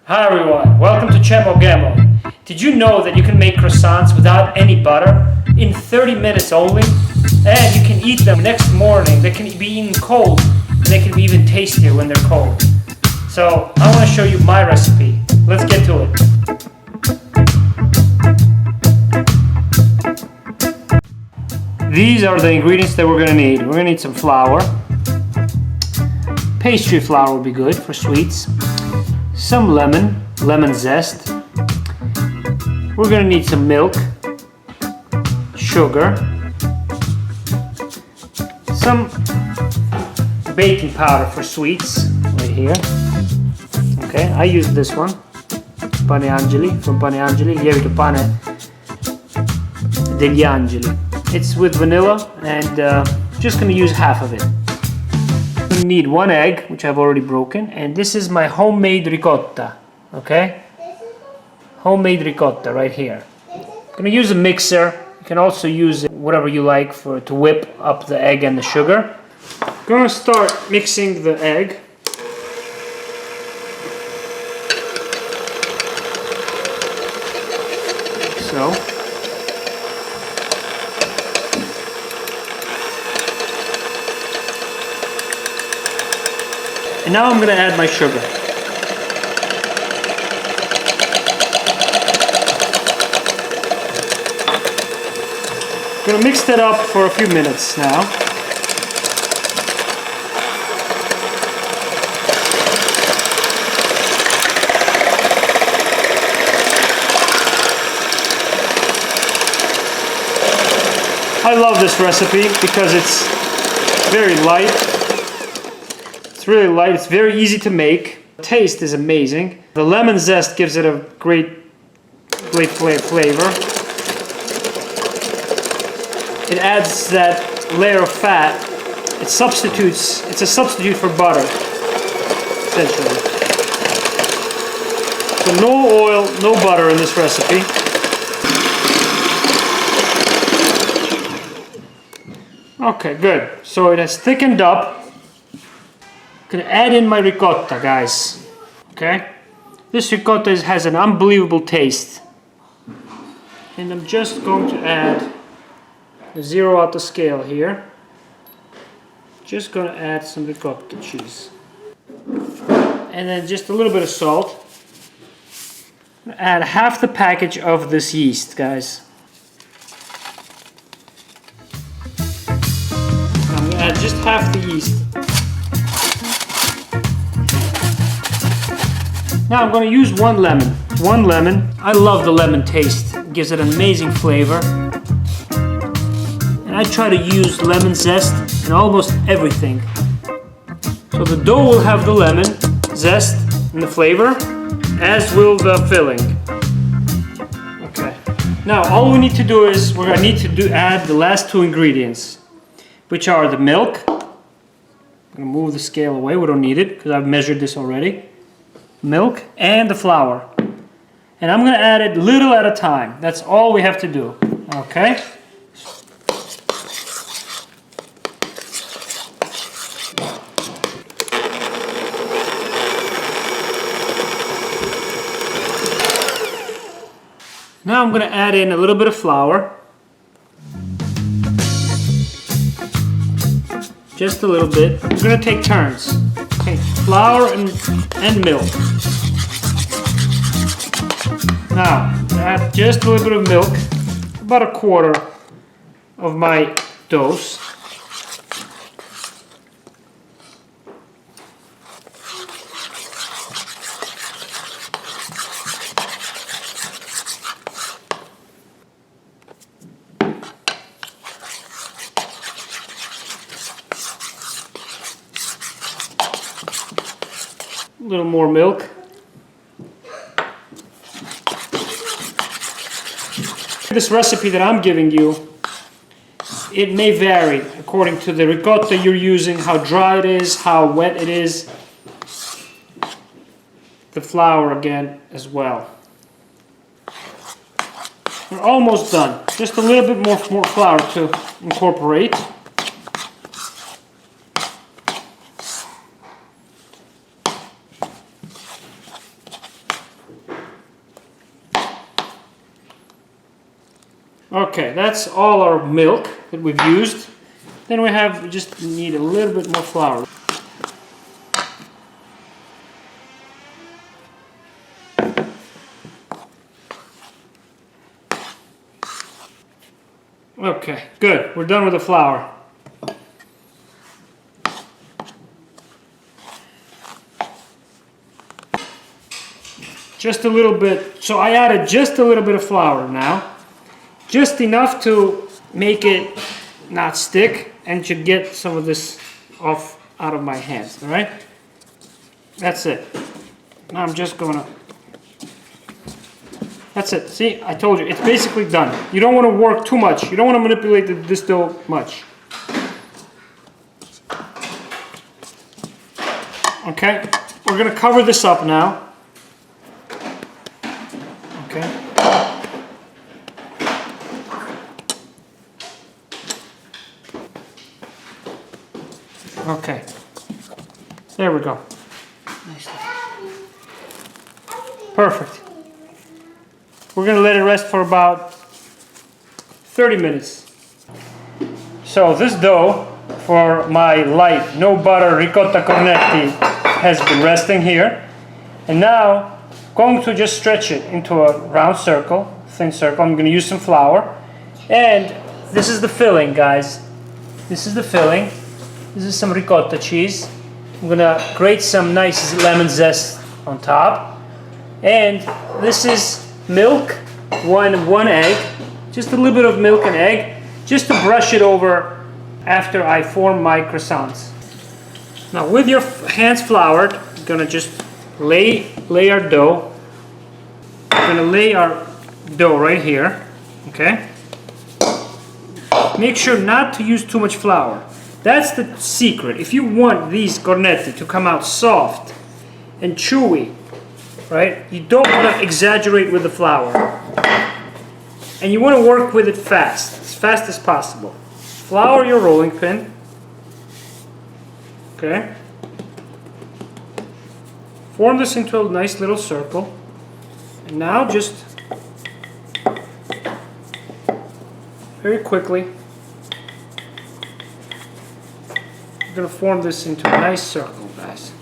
Hi everyone, welcome to Cemo Gemo. Did you know that you can make croissants without any butter in 30 minutes only? And you can eat them next morning. They can be eaten cold, and they can be even tastier when they're cold. So I want to show you my recipe. Let's get to it. These are the ingredients that we're going to need. We're going to need some flour. Pastry flour would be good for sweets. Some lemon zest. We're going to need some milk, sugar, some baking powder for sweets right here. Okay, I use this one, Pane Angeli, from Pane Angeli, lievito pane degli angeli. It's with vanilla, and just going to use half of it. We need 1 egg, which I've already broken, and this is my homemade ricotta. Okay, homemade ricotta right here. I'm going to use a mixer. You can also use whatever you like to whip up the egg and the sugar. I'm going to start mixing the egg. So. And now I'm going to add my sugar. I'm going to mix that up for a few minutes now. I love this recipe because it's very light. It's really light, it's very easy to make. The taste is amazing. The lemon zest gives it a great flavor. It adds that layer of fat. It's a substitute for butter, essentially. So no oil, no butter in this recipe. Okay, good. So it has thickened up. I'm going to add in my ricotta, guys. Okay? This ricotta has an unbelievable taste. And I'm just going to add the zero out the scale here. Just going to add some ricotta cheese. And then just a little bit of salt. I'm going to add half the package of this yeast, guys. I'm going to add just half the yeast. Now I'm going to use 1 lemon. 1 lemon. I love the lemon taste. It gives it an amazing flavor. And I try to use lemon zest in almost everything. So the dough will have the lemon zest and the flavor, as will the filling. Okay. Now all we need to do is we're going to need to add the last 2 ingredients, which are the milk. I'm going to move the scale away. We don't need it because I've measured this already. Milk and the flour, and I'm going to add it little at a time. That's all we have to do. Okay, now I'm going to add in a little bit of flour, just a little bit. We're going to take turns. Okay, flour and milk. Now, add just a little bit of milk, about a quarter of my dose. A little more milk. This recipe that I'm giving you, it may vary according to the ricotta you're using, how dry it is, how wet it is. The flour again as well. We're almost done. Just a little bit more flour to incorporate. Okay, that's all our milk that we've used. Then we just need a little bit more flour. Okay, good. We're done with the flour. Just a little bit. So I added just a little bit of flour now. Just enough to make it not stick and to get some of this off out of my hands, all right? That's it. Now I'm just gonna... That's it. See, I told you, it's basically done. You don't want to work too much. You don't want to manipulate this dough much. Okay, we're gonna cover this up now. Okay. Okay. There we go. Perfect. We're going to let it rest for about 30 minutes. So this dough for my light, no butter ricotta cornetti has been resting here. And now I'm going to just stretch it into a round circle, thin circle. I'm going to use some flour. And this is the filling, guys. This is the filling. This is some ricotta cheese. I'm going to grate some nice lemon zest on top. And this is milk, one egg, just a little bit of milk and egg, just to brush it over after I form my croissants. Now with your hands floured, you're gonna just lay our dough. We're gonna lay our dough right here, okay? Make sure not to use too much flour. That's the secret. If you want these cornetti to come out soft and chewy, right? You don't want to exaggerate with the flour. And you want to work with it fast as possible. Flour your rolling pin. Okay. Form this into a nice little circle. And now just very quickly, we're going to form this into a nice circle, guys.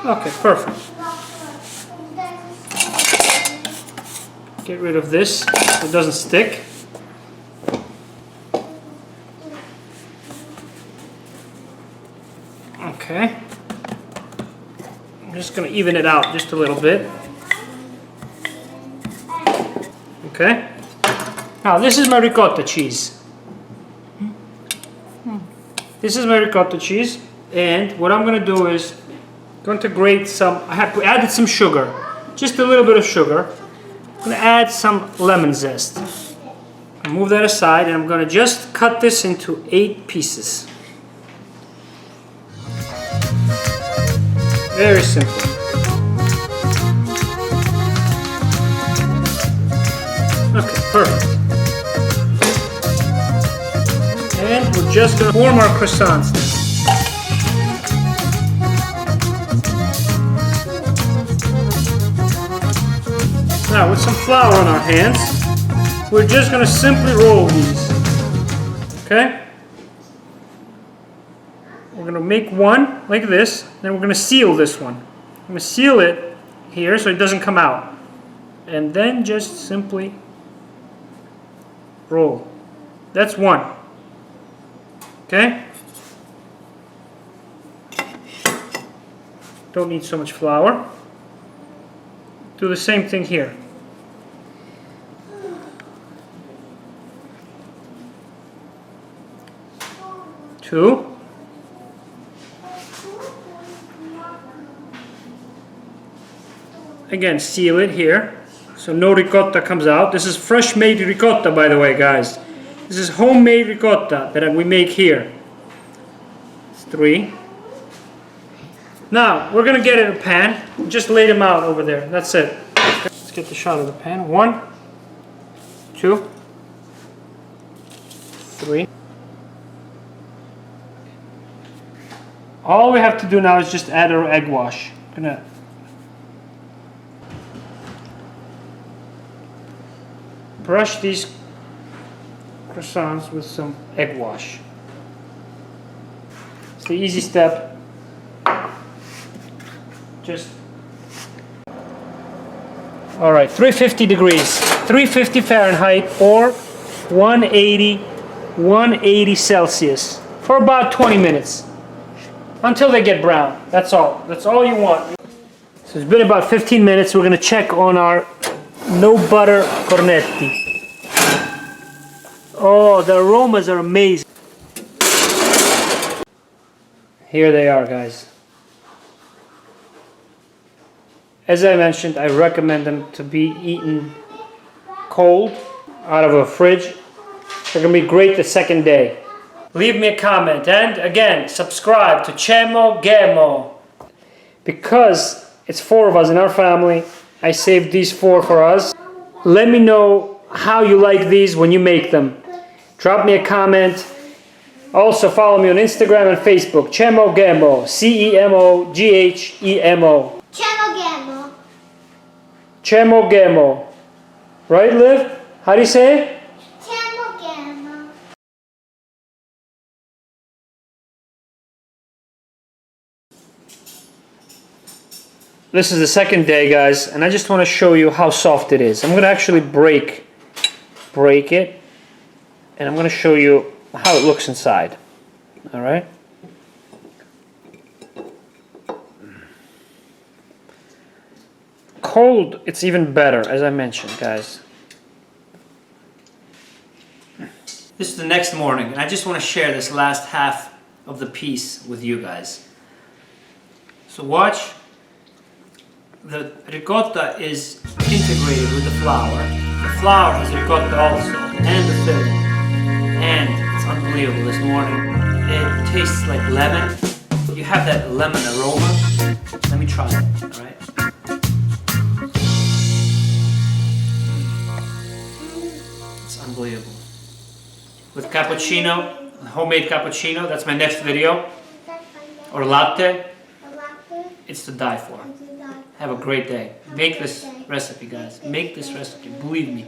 Okay, perfect. Get rid of this so it doesn't stick. Okay. I'm just going to even it out just a little bit. Okay. Now this is my ricotta cheese. This is my ricotta cheese, and what I'm going to do is going to grate some, I have added some sugar, just a little bit of sugar. I'm going to add some lemon zest. I'll move that aside, and I'm going to just cut this into 8 pieces. Very simple. Okay, perfect. And we're just going to form our croissants. Now, with some flour on our hands, we're just going to simply roll these. Okay? We're going to make one like this, then we're going to seal this one. I'm going to seal it here so it doesn't come out. And then just simply roll. That's one. Okay? Don't need so much flour. Do the same thing here. Two. Again, seal it here so no ricotta comes out. This is fresh made ricotta, by the way, guys. This is homemade ricotta that we make here. It's 3. Now, we're going to get in a pan. Just lay them out over there. That's it. Okay. Let's get the shot of the pan. 1, 2, 3. All we have to do now is just add our egg wash. I'm going to brush these croissants with some egg wash. It's the easy step. Just alright, 350 degrees, 350 Fahrenheit or 180 Celsius for about 20 minutes until they get brown. That's all you want. So it's been about 15 minutes. We're going to check on our no butter cornetti. Oh, the aromas are amazing. Here they are, guys. As I mentioned, I recommend them to be eaten cold out of a fridge. They're going to be great the second day. Leave me a comment and again, subscribe to Chemo Gemo. Because it's 4 of us in our family, I saved these 4 for us. Let me know how you like these when you make them. Drop me a comment. Also follow me on Instagram and Facebook. Chemo Gemo. CEMOGHEMO. Chemo Gemo. Chemo Gemo. Right, Liv? How do you say it? Chemo Gemo. This is the second day, guys, and I just want to show you how soft it is. I'm going to actually break it, and I'm going to show you how it looks inside. All right? Cold, it's even better, as I mentioned, guys. This is the next morning, and I just want to share this last half of the piece with you guys. So watch. The ricotta is integrated with the flour. The flour has ricotta also, and the filling. And it's unbelievable this morning. It tastes like lemon. You have that lemon aroma. Let me try it, alright? It's unbelievable. With cappuccino, homemade cappuccino, that's my next video. Or latte. It's to die for. Have a great day. Make this recipe, guys. Make this recipe. Believe me.